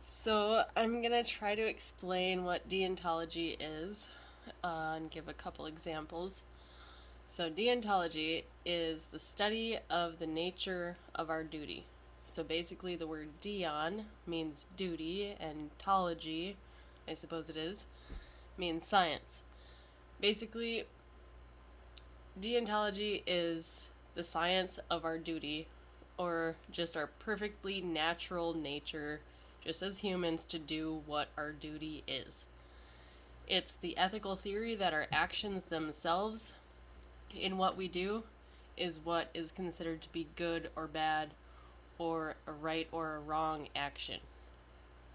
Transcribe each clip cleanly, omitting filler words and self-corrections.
So I'm gonna try to explain what deontology is and give a couple examples. So deontology is the study of the nature of our duty. So basically the word deon means duty and tology, I suppose it is, means science. Basically, deontology is the science of our duty, or just our perfectly natural nature, just as humans, to do what our duty is. It's the ethical theory that our actions themselves in what we do is what is considered to be good or bad, or a right or a wrong action.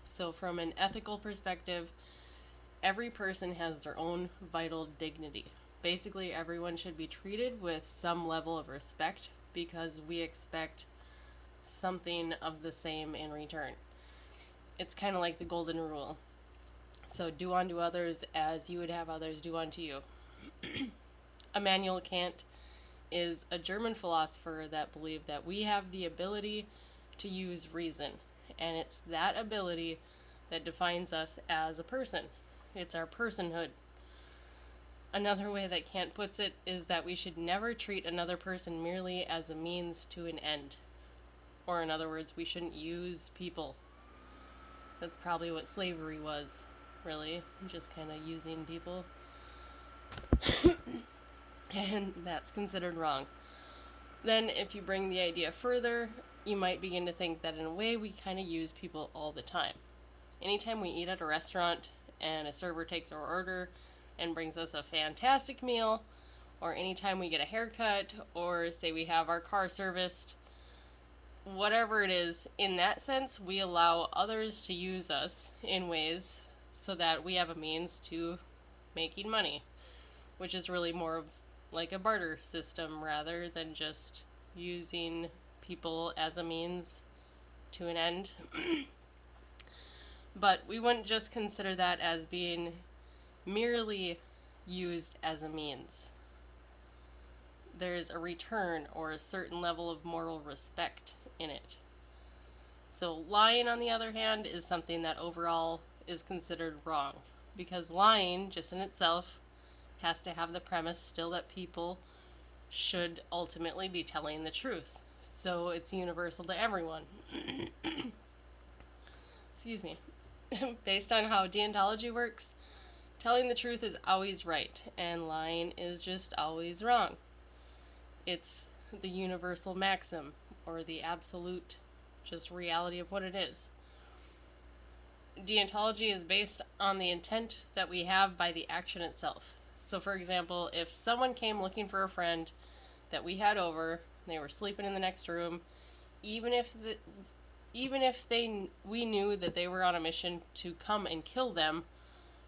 So, from an ethical perspective, every person has their own vital dignity. Basically, everyone should be treated with some level of respect because we expect something of the same in return. It's kind of like the golden rule. So, do unto others as you would have others do unto you. Immanuel Kant is a German philosopher that believed that we have the ability to use reason, and it's that ability that defines us as a person. It's our personhood. Another way that Kant puts it is that we should never treat another person merely as a means to an end. Or, in other words, we shouldn't use people. That's probably what slavery was, really, just kind of using people. And that's considered wrong. Then, if you bring the idea further, you might begin to think that in a way we kind of use people all the time. Anytime we eat at a restaurant and a server takes our order and brings us a fantastic meal, or anytime we get a haircut, or say we have our car serviced, whatever it is, in that sense, we allow others to use us in ways so that we have a means to making money, which is really more of like a barter system rather than just using people as a means to an end. But we wouldn't just consider that as being merely used as a means. There's a return or a certain level of moral respect in it. So lying, on the other hand, is something that overall is considered wrong, because lying, just in itself, has to have the premise still that people should ultimately be telling the truth. So it's universal to everyone. Excuse me. Based on how deontology works, telling the truth is always right, and lying is just always wrong. It's the universal maxim, or the absolute just reality of what it is. Deontology is based on the intent that we have by the action itself. So, for example, if someone came looking for a friend that we had over, they were sleeping in the next room, even if we knew that they were on a mission to come and kill them,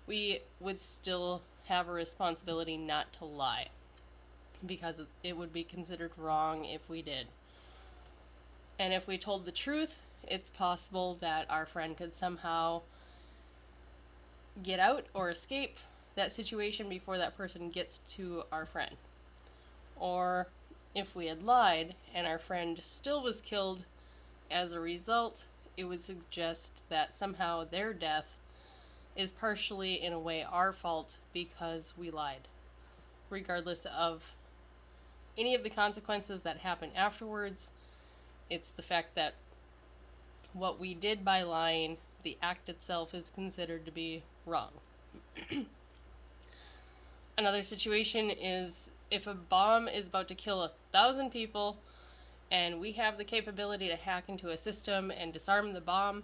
we would still have a responsibility not to lie, because it would be considered wrong if we did. And if we told the truth, it's possible that our friend could somehow get out or escape that situation before that person gets to our friend. Or if we had lied and our friend still was killed as a result, it would suggest that somehow their death is partially, in a way, our fault because we lied, regardless of any of the consequences that happen afterwards. It's the fact that what we did by lying, the act itself, is considered to be wrong. Another situation is if a bomb is about to kill 1,000 people and we have the capability to hack into a system and disarm the bomb,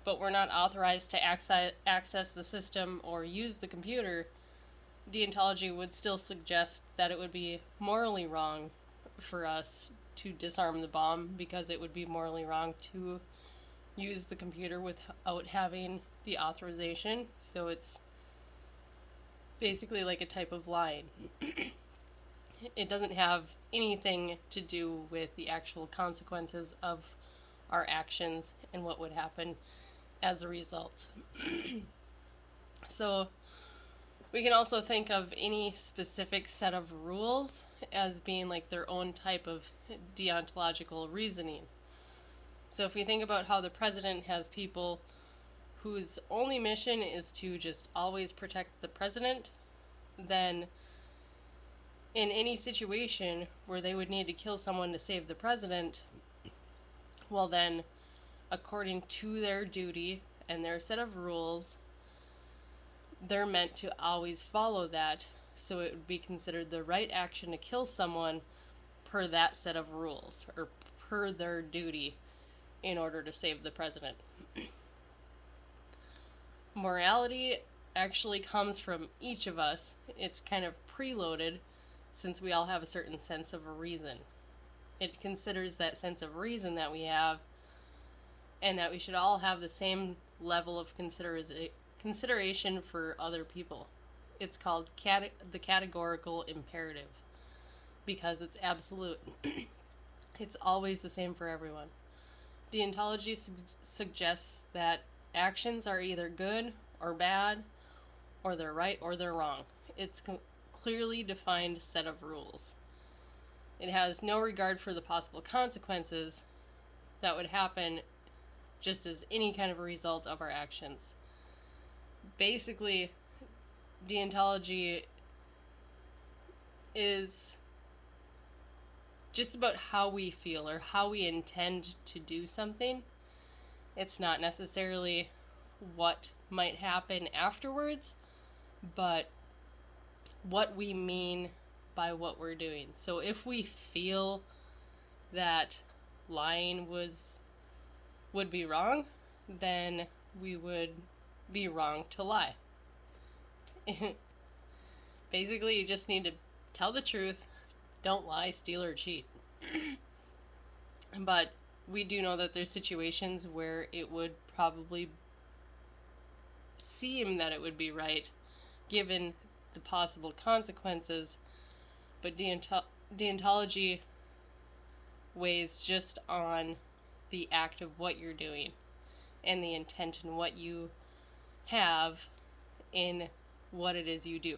but we're not authorized to access the system or use the computer, deontology would still suggest that it would be morally wrong for us to disarm the bomb, because it would be morally wrong to use the computer without having the authorization. So it's basically like a type of lying. It doesn't have anything to do with the actual consequences of our actions and what would happen as a result. So we can also think of any specific set of rules as being like their own type of deontological reasoning. So if we think about how the president has people whose only mission is to just always protect the president, then in any situation where they would need to kill someone to save the president, well then, according to their duty and their set of rules, they're meant to always follow that, so it would be considered the right action to kill someone per that set of rules, or per their duty in order to save the president. Morality actually comes from each of us. It's kind of preloaded since we all have a certain sense of reason. It considers that sense of reason that we have, and that we should all have the same level of consideration for other people. It's called the categorical imperative, because it's absolute. It's always the same for everyone. Deontology suggests that actions are either good or bad, or they're right or they're wrong. It's a clearly defined set of rules. It has no regard for the possible consequences that would happen just as any kind of a result of our actions. Basically, deontology is just about how we feel or how we intend to do something. It's not necessarily what might happen afterwards, but what we mean by what we're doing. So if we feel that lying would be wrong, then we would be wrong to lie. Basically, you just need to tell the truth, don't lie, steal, or cheat. But we do know that there's situations where it would probably seem that it would be right, given the possible consequences, but deontology weighs just on the act of what you're doing and the intent and what you have in what it is you do.